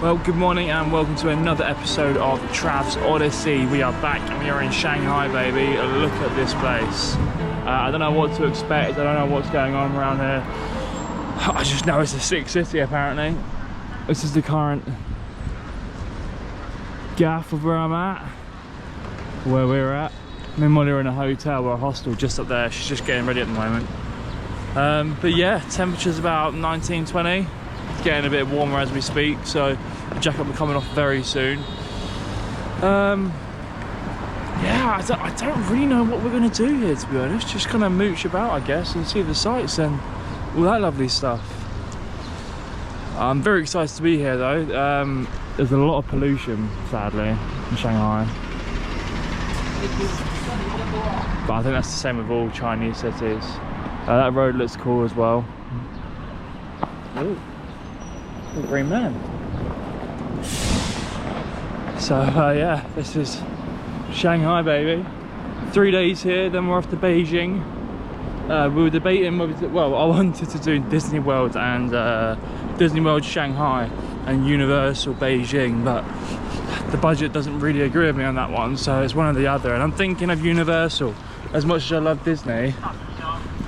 Well, good morning and welcome to another episode of Trav's Odyssey. We are back and we are in Shanghai, baby. Look at this place. I don't know what to expect. I don't know what's going on around here. I just know it's a sick city, apparently. This is the current gaff of where I'm at, where we're at. Me and Molly are in a hotel or a hostel just up there. She's just getting ready at the moment. But yeah, temperature's about 19, 20. It's getting a bit warmer as we speak, so the jacket will be coming off very soon. Yeah, I don't really know what we're going to do here, to be honest. Just kind of mooch about, I guess, and see the sights and all that lovely stuff. I'm very excited to be here, though. There's a lot of pollution, sadly, in Shanghai. But I think that's the same with all Chinese cities. That road looks cool as well. Ooh, a green man. So yeah, this is Shanghai, baby. 3 days here, then we're off to Beijing. We were debating whether well, I wanted to do Disney World and Disney World Shanghai and Universal Beijing, but the budget doesn't really agree with me on that one, so it's one or the other. And I'm thinking of Universal. As much as I love Disney,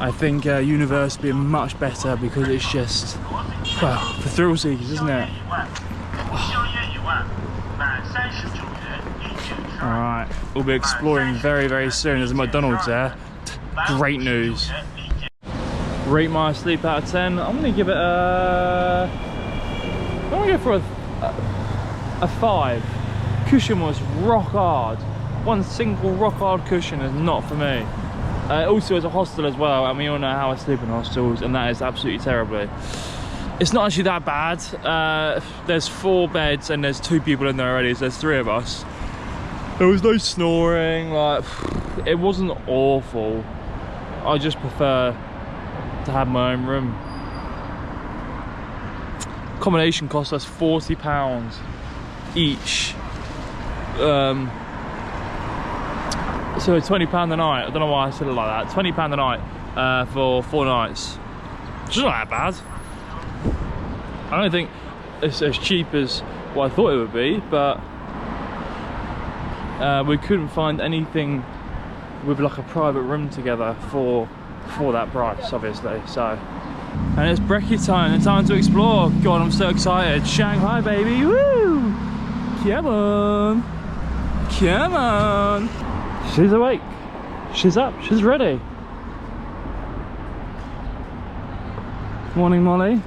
I think Universal would be much better because it's just, well, for thrill seekers, isn't it? Alright, we'll be exploring very, very soon. There's a McDonald's there. Great news. Rate my sleep out of 10. I'm going to give it a... I'm going to go for a 5. Cushion was rock hard. One single rock hard cushion is not for me. Also as a hostel as well, and we all know how I sleep in hostels, and that is absolutely terribly. It's not actually that bad. There's 4 beds and there's 2 people in there already, so there's 3 of us. There was no snoring, like, it wasn't awful. I just prefer to have my own room. Accommodation cost us £40 each. So £20 a night. I don't know why I said it like that. £20 a night for 4 nights. Which is not that bad. I don't think it's as cheap as what I thought it would be, but we couldn't find anything with like a private room together for that price, obviously. So, and it's brekkie time. The time to explore. God, I'm so excited. Shanghai, baby. Woo! Come on. Come on. She's awake. She's up. She's ready. Morning, Molly.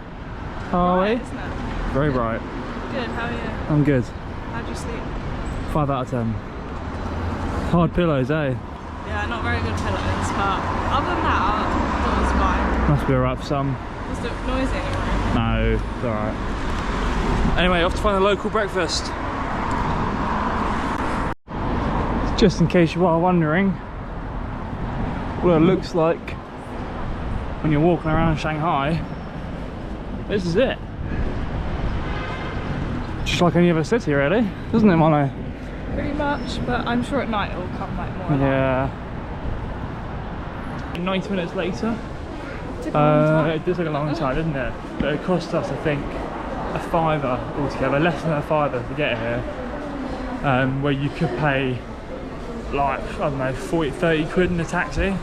How are we? Isn't it? Very bright. Good, how are you? I'm good. How'd you sleep? 5 out of 10. Hard pillows, eh? Yeah, not very good pillows, but other than that, it was fine. Must be alright for some. Was it noisy anyway? No, it's alright. Anyway, off to find a local breakfast. Just in case you are wondering what it looks like when you're walking around Shanghai, this is it. Just like any other city, really, doesn't it, Mono? Pretty much, but I'm sure at night it will come like more. Yeah. 90 minutes later. It took a long time. It did take a long time, didn't it? But it cost us, I think, a £5 altogether, less than a £5 to get here. Where you could pay like, I don't know, 40, 30 quid in a taxi.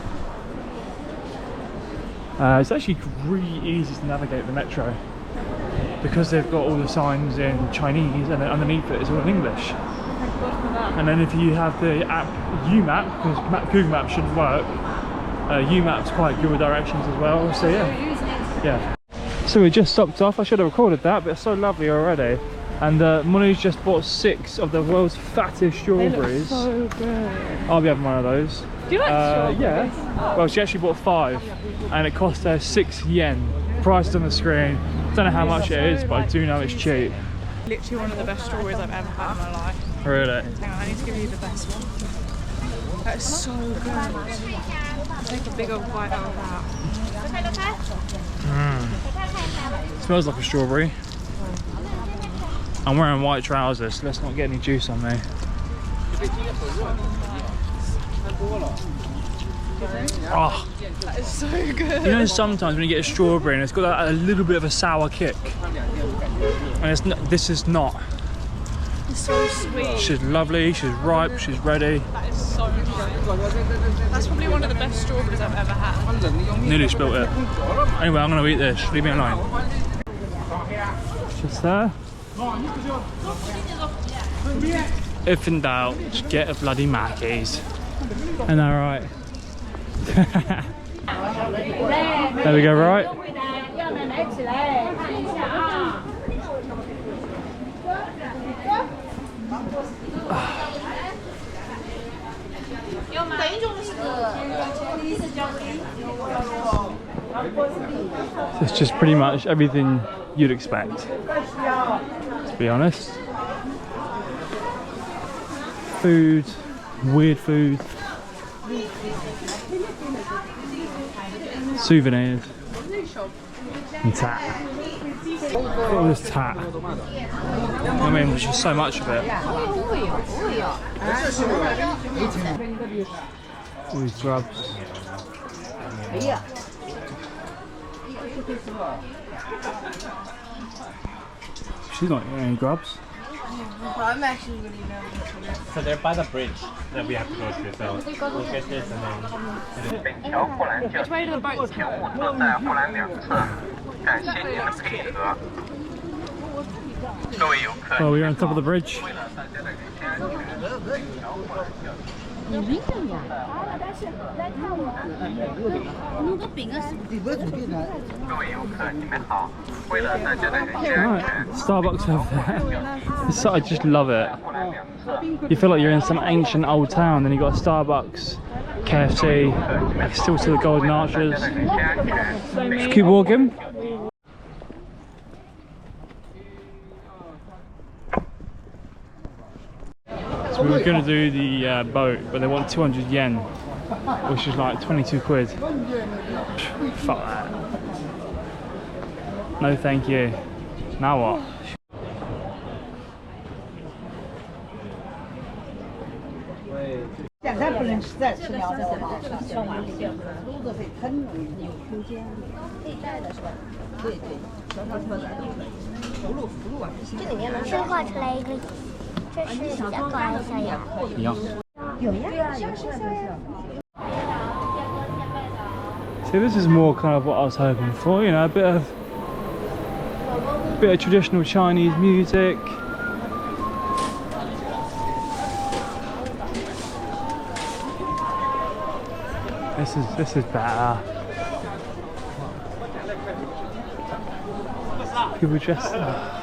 It's actually really easy to navigate the metro because they've got all the signs in Chinese and then underneath it is all in English. Thank God for that. And then if you have the app UMap, because Google Maps shouldn't work, UMap's quite good with directions as well, so yeah. Yeah. So we just stopped off. I should have recorded that, but it's so lovely already. And Molly's just bought 6 of the world's fattest strawberries. They look so good. I'll be having one of those. Do you like strawberries? Yeah. Well, she actually bought 5 and it cost her 6 yen. Priced on the screen. Don't know how much it is, but I do know it's cheap. Literally one of the best strawberries I've ever had in my life. Really? Hang on, I need to give you the best one. That is so good. Take a big old bite out of that. Smells like a strawberry. I'm wearing white trousers, so let's not get any juice on me. Oh, That is so good. you know sometimes when you get a strawberry and it's got a little bit of a sour kick, and it's not, this is not. It's so sweet. She's lovely, she's ripe, she's ready. That is so nice. That's probably one of the best strawberries I've ever had. Nearly spilt it. Anyway, I'm gonna eat this. Leave me alone. Just there. If in doubt, just get a bloody Mackey's. And alright. There we go, right? It's just pretty much everything you'd expect, to be honest. Food, weird food, souvenirs, and tat. Look at all this tat. I mean, there's just so much of it. All these grubs. She's not eating any grubs. I'm actually really nervous. So they're by the bridge that we have to go through. So we'll get this and then. Which way do the boats go? Oh, we're on top of the bridge. Right, Starbucks over there. I just love it. You feel like you're in some ancient old town, then you got a Starbucks, KFC, I can still see the golden arches. Just keep walking. So we were going to do the boat, but they want 200 yen, which is like 22 quid. Fuck that. No thank you. Now what? See, this is more kind of what I was hoping for, you know, a bit of traditional Chinese music. This is better. People dressed up.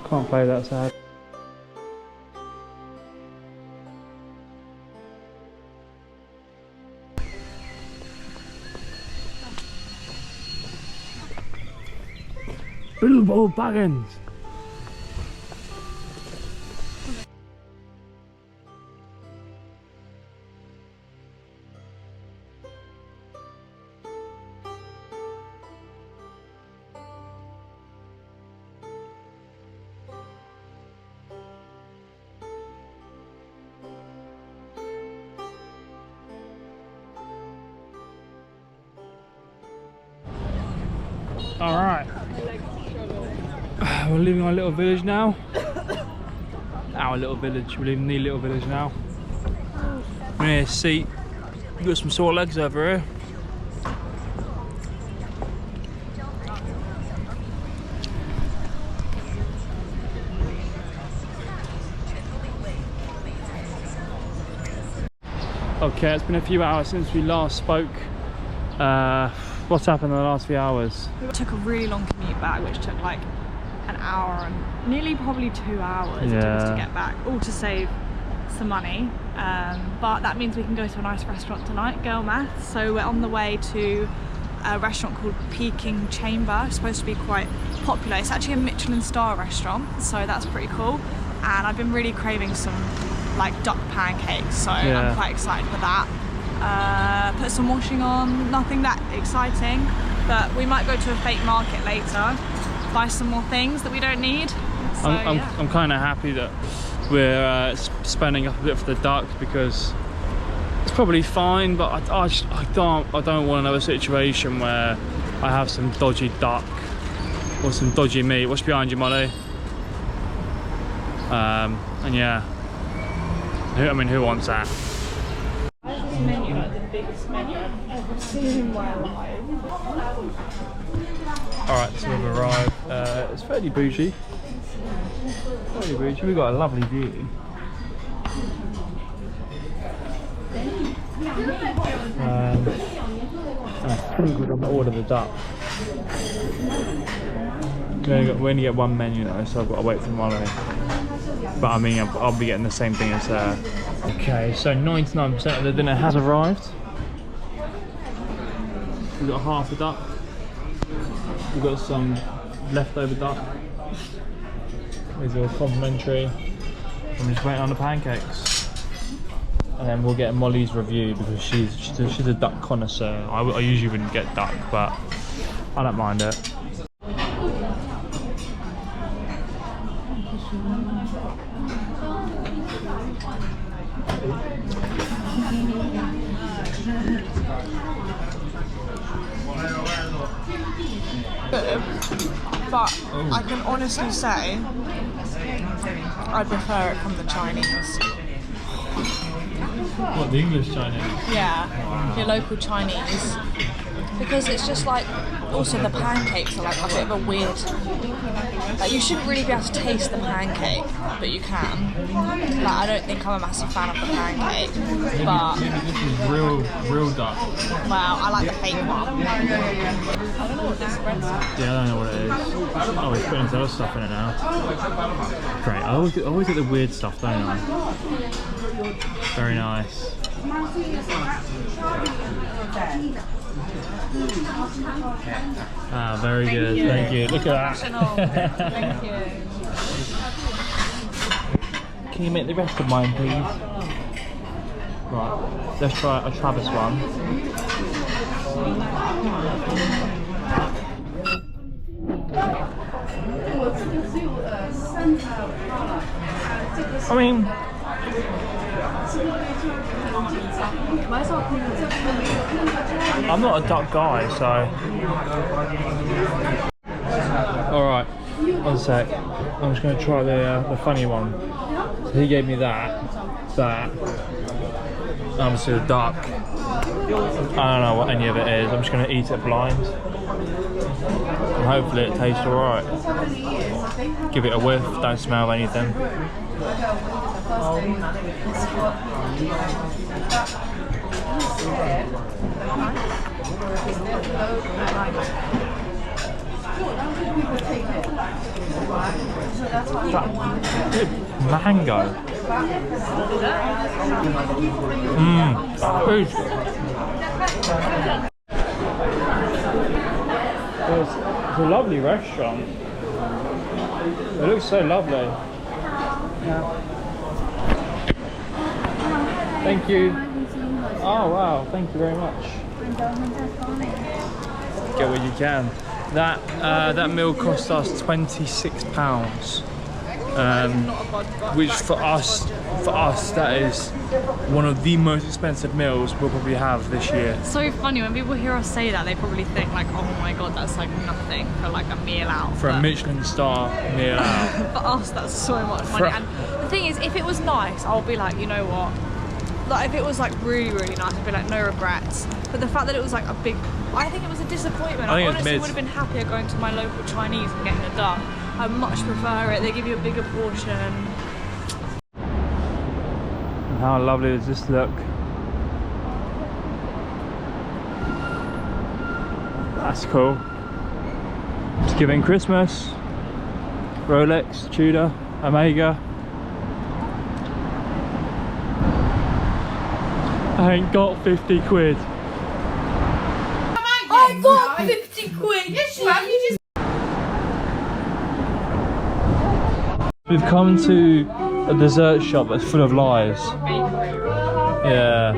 Can't play that sad. Bilbo Baggins. All right, we're leaving our little village now. Our little village, we're leaving the little village now. We're near a seat. We've got some sore legs over here. Okay, it's been a few hours since we last spoke. What's happened in the last few hours? We took a really long commute back, which took like an hour and nearly probably 2 hours it took us to get back, all to save some money. But that means we can go to a nice restaurant tonight, girl math. So we're on the way to a restaurant called Peking Chamber. It's supposed to be quite popular. It's actually a Michelin star restaurant, so that's pretty cool. And I've been really craving some like duck pancakes, so I'm quite excited for that. Put some washing on, nothing that exciting, but we might go to a fake market later, buy some more things that we don't need. So, I'm kind of happy that we're spending up a bit for the duck, because it's probably fine, but I don't want another situation where I have some dodgy duck or some dodgy meat. What's behind you, Molly? And yeah, I mean, who wants that? This menu, like the biggest menu I've ever seen in my life. Alright, so we've arrived. It's fairly bougie. We've got a lovely view. I think we're going to order the duck. We only get one menu though, so I've got to wait for Molly. But I mean, I'll be getting the same thing as her. Okay, so 99% of the dinner has arrived. We've got half a duck. We've got some leftover duck. These are all complimentary. I'm just waiting on the pancakes. And then we'll get Molly's review, because she's a duck connoisseur. I usually wouldn't get duck, but I don't mind it. But I can honestly say I prefer it from the Chinese. What, the English Chinese? Yeah, your local Chinese. Because it's just like, also the pancakes are like a bit of a weird, like you shouldn't really be able to taste the pancake, but you can. Like, I don't think I'm a massive fan of the pancake, but maybe this is real duck. Wow, I like the fake one. I don't know what this bread's like. Yeah, I don't know what it is. Oh, he's putting his other stuff in it now. Great, I always get the weird stuff, don't I? Very nice. Ah, very good. Thank you. Look at that. Thank you. Can you make the rest of mine, please? Right, let's try a Travis one. I mean, I'm not a duck guy, so. Alright, one sec. I'm just going to try the funny one. So he gave me that, obviously the duck. I don't know what any of it is. I'm just going to eat it blind. And hopefully it tastes alright. Give it a whiff, don't smell anything. Mango. It's a lovely restaurant. It looks so lovely. Thank you. Oh wow, thank you very much. Get what you can. That meal cost us £26. Which for us that is one of the most expensive meals we'll probably have this year. It's so funny when people hear us say that, they probably think like, oh my god, that's like nothing for like a meal out. For a Michelin star meal out. For us, that's so much money. And the thing is, if it was nice, I'll be like, you know what? Like if it was like really nice, I'd be like, no regrets. But the fact that it was like a big, I think it was a disappointment. I honestly would have been happier going to my local Chinese and getting a duck. I much prefer it. They give you a bigger portion. How lovely does this look? That's cool. It's giving Christmas. Rolex, Tudor, Omega. I ain't got 50 quid. I got 50 quid. Yes, you have. You just. We've come to a dessert shop that's full of lies. Yeah.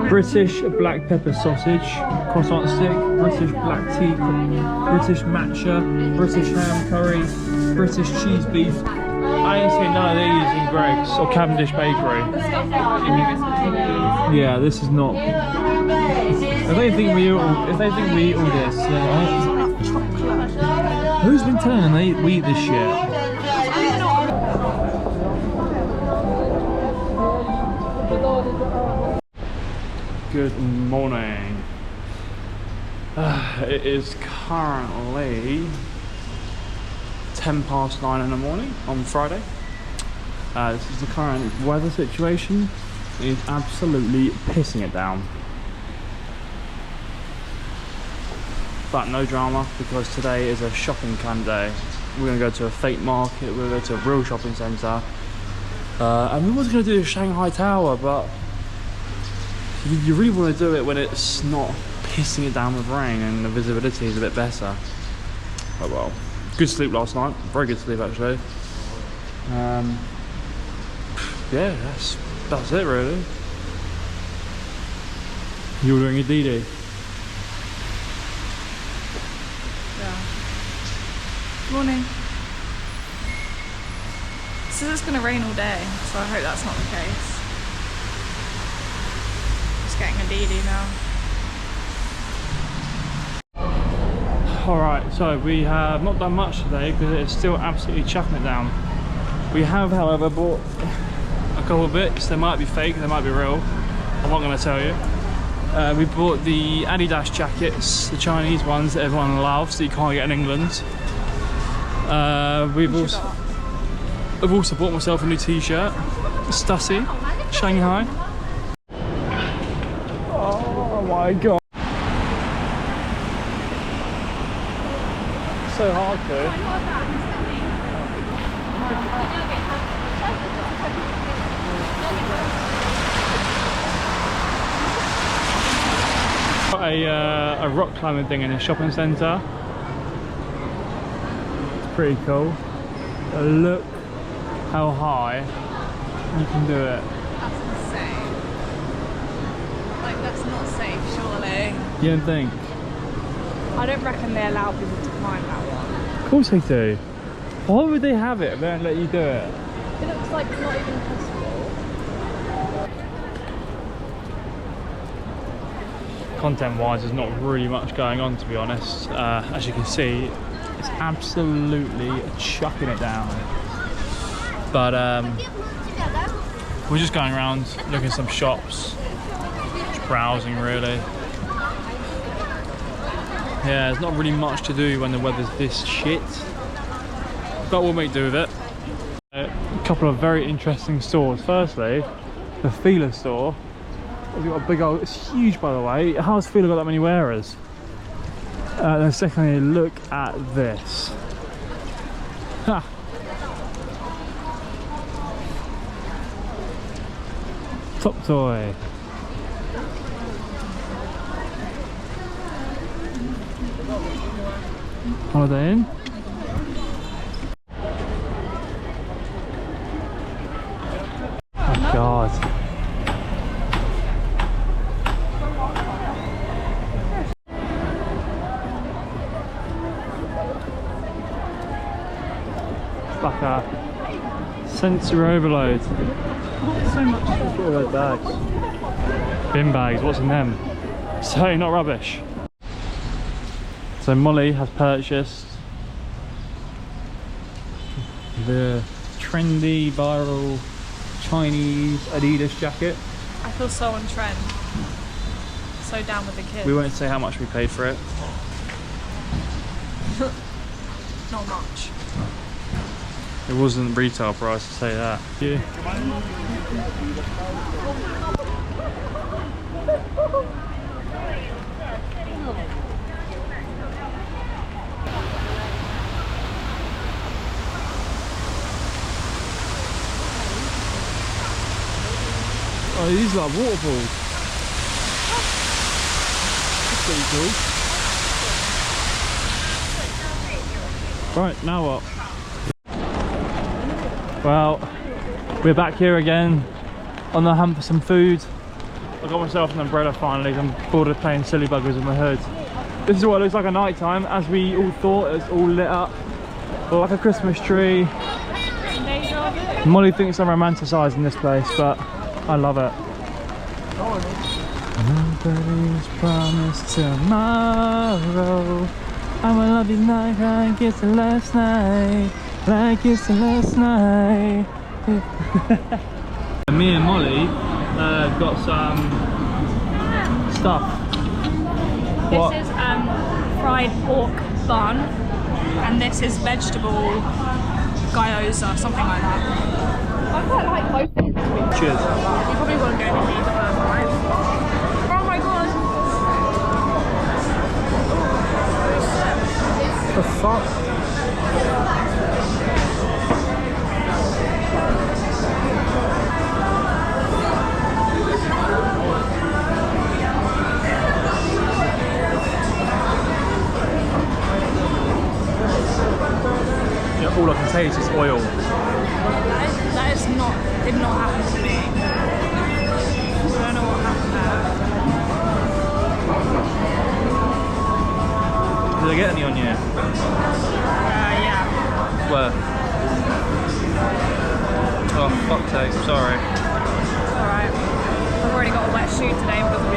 British black pepper sausage, croissant stick, British black tea, British matcha, British ham curry, British cheese beef. I ain't seen none of these in Greg's or Cavendish Bakery. Yeah, this is not. If they think we eat all this, who's been telling them we eat this shit? Good morning. It is currently 9:10 in the morning on Friday. This is the current weather situation. It is absolutely pissing it down. But no drama, because today is a shopping kind of day. We're going to go to a fake market, we're going to go to a real shopping centre. And we was going to do the Shanghai Tower, but you really want to do it when it's not pissing it down with rain and the visibility is a bit better. Oh well. Good sleep last night, very good sleep actually. Yeah, that's it really. You ordering a DD? Yeah. Morning. It says it's going to rain all day, so I hope that's not the case. Just getting a DD now. Alright, so we have not done much today because it's still absolutely chucking it down. We have, however, bought a couple of bits. They might be fake, they might be real. I'm not going to tell you. We bought the Adidas jackets, the Chinese ones that everyone loves that you can't get in England. I've also bought myself a new t-shirt, Stussy, Shanghai. Oh my god. So hard to. Got a rock climbing thing in a shopping centre. It's pretty cool. But look how high you can do it. That's insane. Like, that's not safe, surely. You don't think? I don't reckon they allow people to climb that one. Of course they do. Why would they have it if they don't let you do it? It looks like it's not even possible. Content-wise, there's not really much going on, to be honest. As you can see, it's absolutely chucking it down. But we're just going around looking at some shops, just browsing really. Yeah, there's not really much to do when the weather's this shit, but we'll make do with it. A couple of very interesting stores. Firstly, the Fila store. We've got a big old, it's huge by the way. How's Fila got that many wearers? Then secondly, look at this. Ha! Top toy. Holiday Inn. Oh god. It's like a sensory overload. So much. Look at all those bags. Bin bags, what's in them? So not rubbish. So Molly has purchased the trendy, viral Chinese Adidas jacket. I feel so on trend. So down with the kids. We won't say how much we paid for it. Not much. It wasn't retail price, to say that. Yeah. Oh, these are like water balls. That's pretty cool. Right, now what? Well, we're back here again on the hunt for some food. I got myself an umbrella finally. I'm bored of playing silly buggers with my hood. This is what it looks like at night time, as we all thought. It's all lit up like a Christmas tree. Molly thinks I'm romanticising this place, but I love it. Nobody's promised tomorrow. I will love you like it's the last night, like it's the last night. Me and Molly got some stuff. What? This is fried pork bun, and this is vegetable gyoza, something like that. I quite like both of these. Cheers. You probably won't get any of these first, right? Oh my god! What the fuck? Yeah, all I can taste is oil. That is not, did not happen to me. I don't know what happened there. Did I get any on you? Yeah. Where? Oh, fuck's sake, sorry. It's alright. I've already got a wet shoe today because of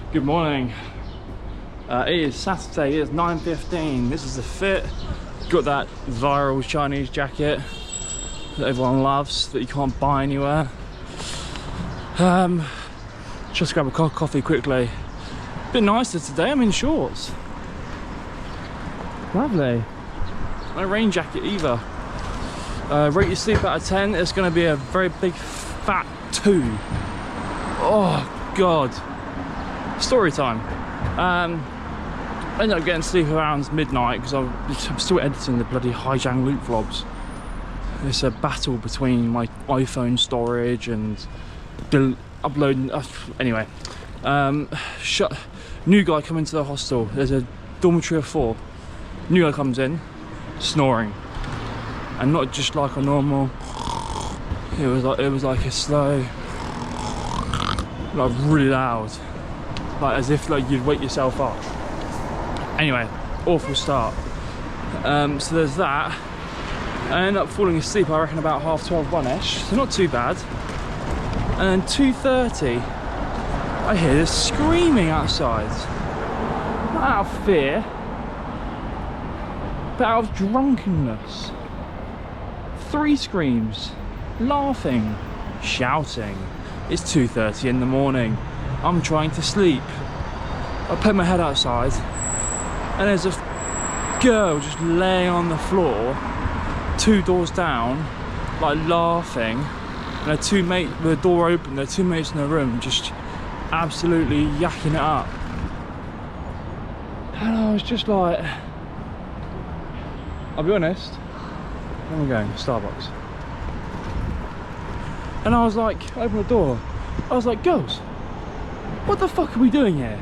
you. Good morning. It is Saturday, it is 9:15. This is the fit. Got that viral Chinese jacket that everyone loves, that you can't buy anywhere. Just grab a coffee quickly. A bit nicer today, I'm in shorts. Lovely. No rain jacket either. Rate your sleep out of 10, it's going to be a very big fat 2. Oh god. Story time. I ended up getting sleep around midnight because I'm still editing the bloody Haijang loop vlogs. It's a battle between my iPhone storage and uploading. Anyway, new guy coming to the hostel. There's a dormitory of 4. New guy comes in, snoring, and not just like a normal. It was like a slow, like really loud, like as if like you'd wake yourself up. Anyway, awful start. So there's that. I ended up falling asleep, I reckon about 12:30, 1ish, so not too bad. And then 2:30, I hear this screaming outside. Not out of fear, but out of drunkenness. 3 screams, laughing, shouting. It's 2:30 in the morning. I'm trying to sleep. I put my head outside, and there's a girl just laying on the floor, 2 doors down, like laughing, and her 2 mates, with the door open, their 2 mates in the room just absolutely yakking it up. And I was just like, I'll be honest, where am I going? Starbucks. And I was like, I opened the door, I was like, girls, what the fuck are we doing here?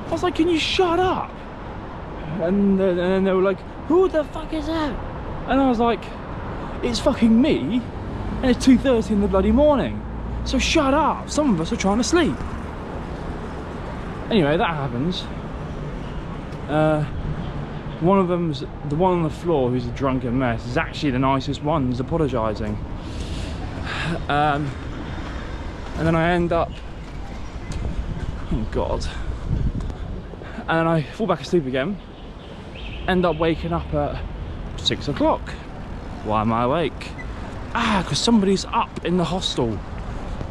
I was like, can you shut up? And then they were like, who the fuck is that? And I was like, it's fucking me, and it's 2:30 in the bloody morning, so shut up, some of us are trying to sleep. Anyway, that happens. One of them's, the one on the floor who's a drunken mess, is actually the nicest one, he's apologising. And then I end up, oh god, and then I fall back asleep again, end up waking up at 6 o'clock. Why am I awake? Because somebody's up in the hostel,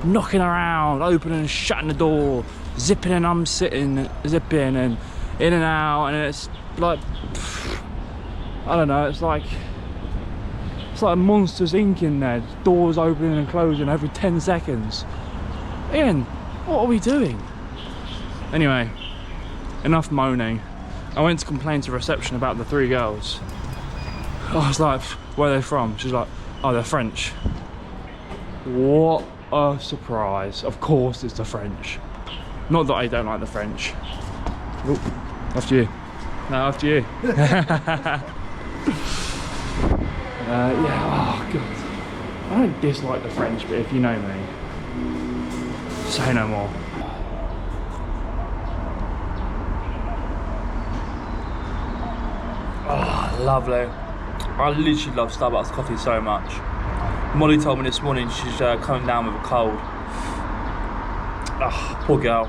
knocking around, opening and shutting the door, zipping and unsitting, zipping and in and out, and it's like, I don't know, it's like Monsters Inc. in there, doors opening and closing every 10 seconds. Ian, what are we doing? Anyway, enough moaning. I went to complain to reception about the 3 girls. I was like, where are they from? She's like, oh, they're French. What a surprise. Of course it's the French. Not that I don't like the French. Oop, after you. No, after you. Yeah, oh god. I don't dislike the French, but if you know me, say no more. Oh, lovely. I literally love Starbucks coffee so much. Molly told me this morning she's coming down with a cold. Oh, poor girl.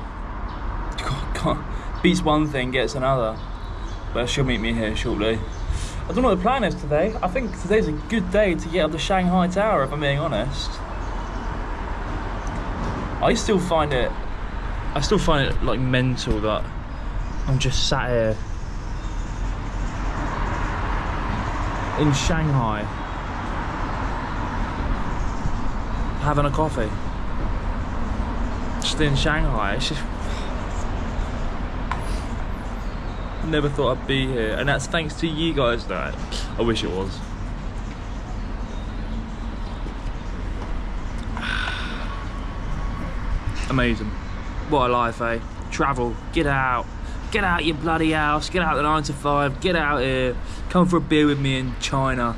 God, beats one thing, gets another. But she'll meet me here shortly. I don't know what the plan is today. I think today's a good day to get up the Shanghai Tower, if I'm being honest. I still find it like mental that I'm just sat here in Shanghai having a coffee. Just in Shanghai. It's just, never thought I'd be here, and that's thanks to you guys. That I wish it was. Amazing. What a life, eh? Travel, get out your bloody house, get out the 9 to 5, get out here, come for a beer with me in China.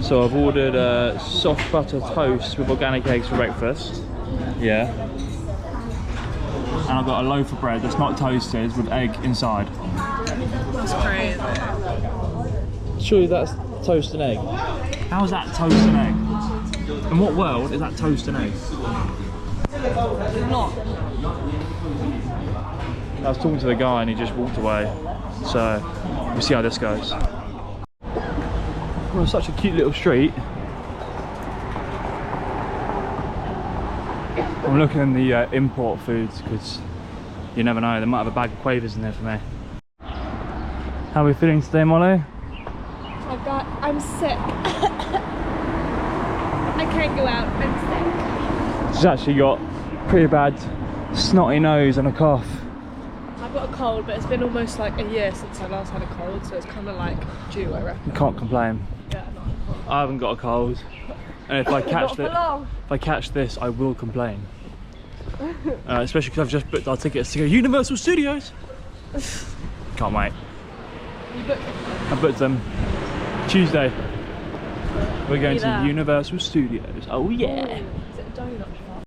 So I've ordered soft butter toast with organic eggs for breakfast. Yeah. And I've got a loaf of bread that's not toasted with egg inside. That's crazy. Surely that's toast and egg. How is that toast and egg? In what world is that toast and egg? Not. I was talking to the guy and he just walked away. So we'll see how this goes. We're on such a cute little street. I'm looking in the import foods because you never know, they might have a bag of quavers in there for me. How are we feeling today, Molly? I'm sick. I can't go out, I'm sick. She's actually got pretty bad snotty nose and a cough. I've got a cold, but it's been almost like a year since I last had a cold, so it's kind of like due, I reckon. You can't complain. Yeah, not a cold. I haven't got a cold, and if I catch this, I will complain. Especially because I've just booked our tickets to go Universal Studios. Can't wait. You booked them? I booked them Tuesday. We're going to Universal Studios. Oh yeah. Is it a donut shop?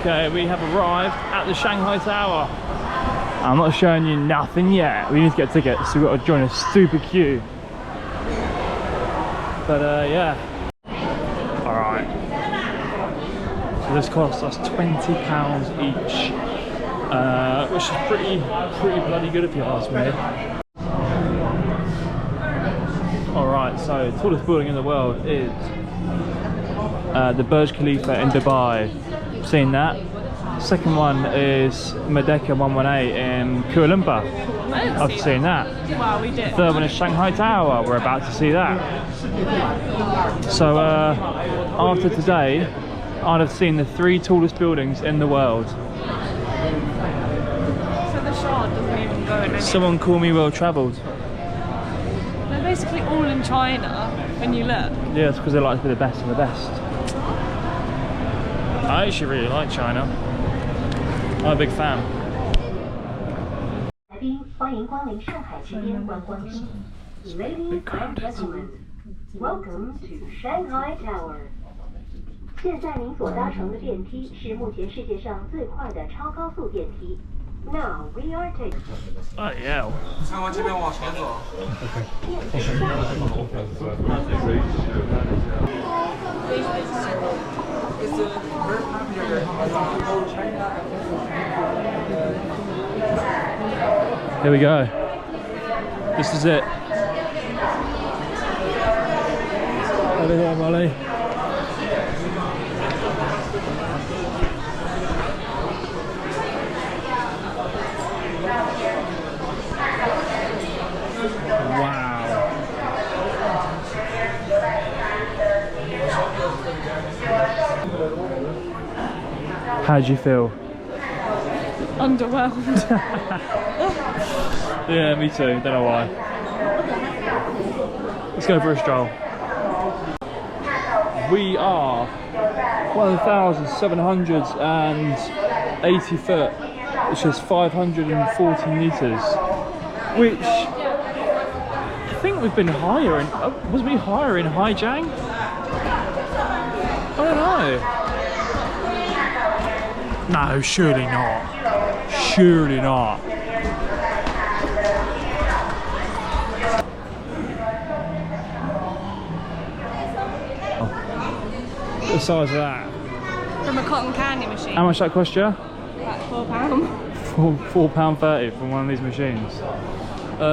Okay, we have arrived at the Shanghai Tower. I'm not showing you nothing yet. We need to get tickets, so we've got to join a stupid queue. But yeah. Alright. So this costs us £20 each. Which is pretty bloody good if you ask me. Alright, so the tallest building in the world is the Burj Khalifa in Dubai. Seen that. Second one is Merdeka 118 in Kuala Lumpur. I've seen that. Wow, we did. Third one is Shanghai Tower. We're about to see that. So after today, I'd have seen the 3 tallest buildings in the world. So the Shard doesn't even go in any. Someone call me well travelled. They're basically all in China when you look. Yeah, it's because they like to be the best of the best. I actually really like China. I'm a big fan. Ladies and gentlemen, welcome to Shanghai Tower. 现在您所搭乘的电梯是目前世界上最快的超高速电梯。Now we are taking. Oh yeah. 参观这边往前走。Here we go. This is it. Over here, Molly. Wow. How do you feel? Underwhelmed. Yeah, me too. Don't know why. Let's go for a stroll. We are 1,780 foot, which is 540 meters. Which I think we've been higher in. Was we higher in Haijiang? don't know. No, surely not. Surely not. What size of that? From a cotton candy machine. How much that cost you? Like £4. £4.30 from one of these machines.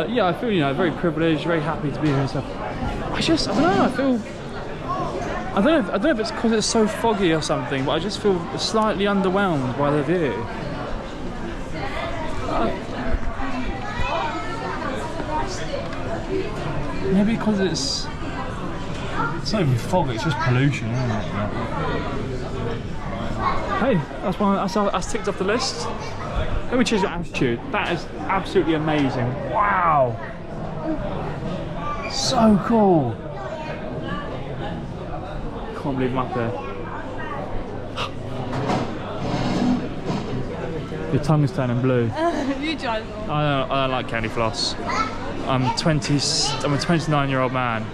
Yeah, I feel, you know, very privileged, very happy to be here and stuff. I don't know, I feel, I don't know if it's because it's so foggy or something, but I just feel slightly underwhelmed by the view. Maybe because it's not even fog, it's just pollution, isn't it? Hey, that's ticked off the list. Let me change your attitude. That is absolutely amazing. Wow. So cool. Can't believe I'm up there. Your tongue's turning blue. You drive. I don't like candy floss. I'm a 29-year-old man.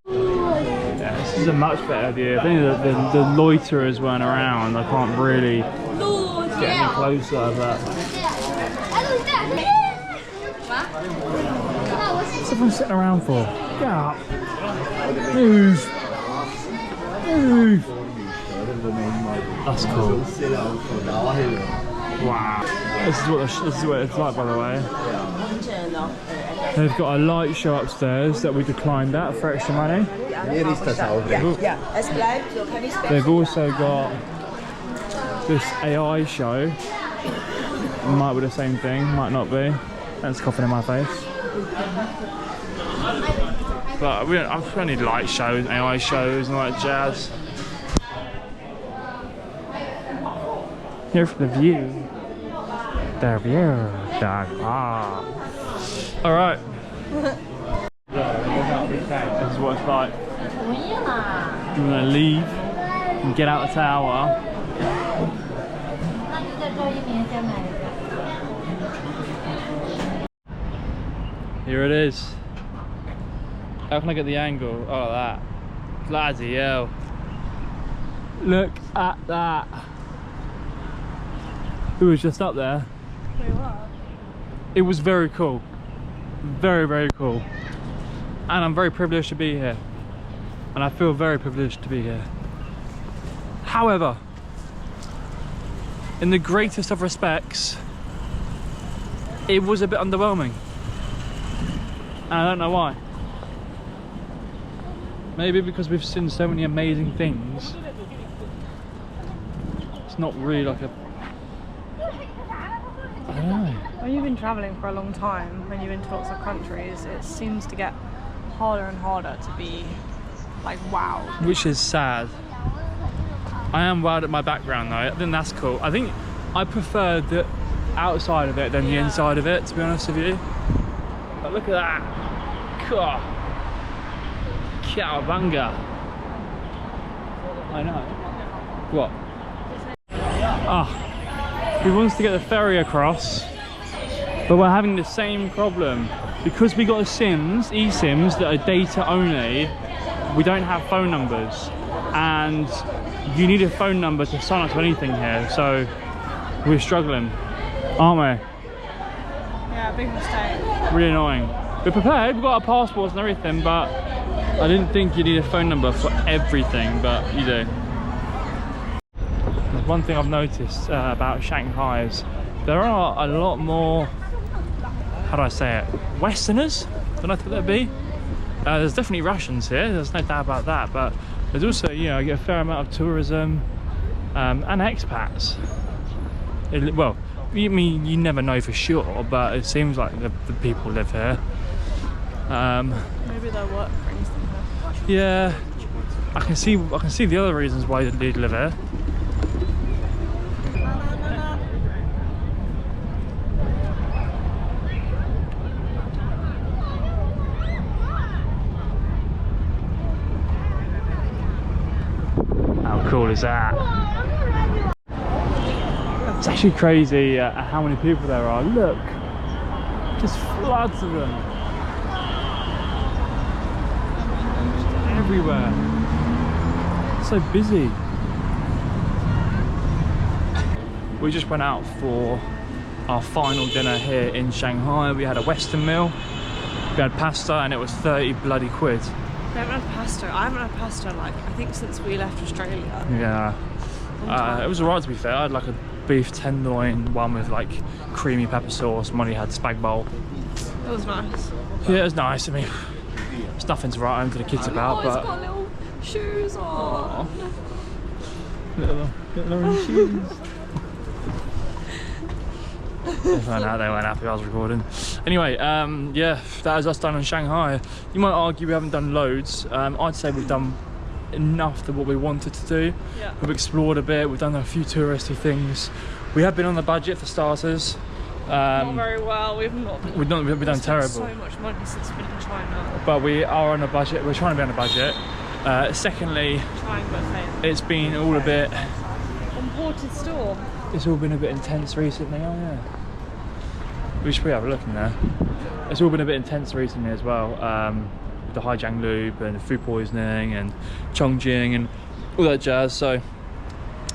Yeah, this is a much better view. I think the loiterers weren't around. I can't really get any closer, but what's everyone sitting around for? Get up. Move. Move. That's cool. Wow. This is what it's like, by the way. They've got a light show upstairs that we declined at for extra money. They've also got this AI show. Might be the same thing, might not be. That's coughing in my face. But we don't need light shows, AI shows and all that jazz. Here for the view. The view. Alright. This is what it's like. We're gonna leave and get out the tower. Here it is. How can I get the angle? Oh, like that. Bloody hell. Look at that. Who was just up there? We were. It was very cool. Very, very cool. And I'm very privileged to be here. And I feel very privileged to be here. However, in the greatest of respects, it was a bit underwhelming. And I don't know why. Maybe because we've seen so many amazing things. It's not really like a... I don't know. When you've been travelling for a long time, when you've been to lots of countries, it seems to get harder and harder to be like wow. Which is sad. I am wowed at my background though. I think that's cool. I think I prefer the outside of it than the inside of it, to be honest with you. But look at that. God. Cowabunga. I know. What? Ah. He wants to get the ferry across, but we're having the same problem. Because we got eSIMs that are data only, we don't have phone numbers. And you need a phone number to sign up to anything here, so we're struggling, aren't we? Yeah, big mistake. Really annoying. We're prepared, we've got our passports and everything, but I didn't think you need a phone number for everything, but you do. There's one thing I've noticed about Shanghai is there are a lot more, how do I say it, Westerners? Don't know what that'd be. There's definitely Russians here, there's no doubt about that, but there's also, you know, you get a fair amount of tourism and expats. Well, I mean, you never know for sure, but it seems like the people live here. Maybe they'll work for instance. Yeah, I can see the other reasons why they live here. How cool is that? It's actually crazy how many people there are. Look, just floods of them. Everywhere. It's so busy. We just went out for our final dinner here in Shanghai. We had a Western meal. We had pasta and it was 30 bloody quid. We haven't had pasta. I haven't had pasta like I think since we left Australia. Yeah. It was alright to be fair. I had like a beef tenderloin one with like creamy pepper sauce. Molly had spag bowl. It was nice. Yeah, it was nice. I mean, there's nothing to write home to the kids about, It's but got little shoes on. little orange shoes. They found out they weren't happy I was recording. Anyway, yeah, that is us done in Shanghai. You might argue we haven't done loads. I'd say we've done enough to what we wanted to do. Yeah. We've explored a bit, we've done a few touristy things. We have been on the budget for starters. Not very well. We've done terrible. So much money since we've been in China. But we are on a budget. We're trying to be on a budget. Secondly, it's been all a bit. Imported store. It's all been a bit intense recently. Oh yeah. We should probably have a look in there. It's all been a bit intense recently as well. The Haijiang loop and food poisoning and Chongqing and all that jazz. So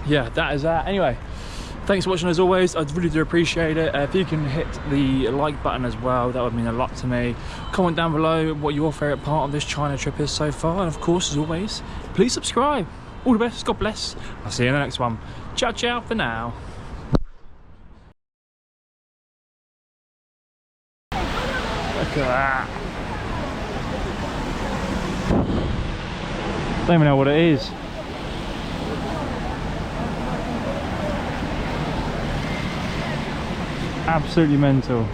yeah, that is that. Anyway, thanks for watching as always. I really do appreciate it. If you can hit the like button as well, that would mean a lot to me. Comment down below what your favourite part of this China trip is so far. And of course, as always, please subscribe. All the best. God bless. I'll see you in the next one. Ciao, ciao for now. Look at that. Don't even know what it is. Absolutely mental.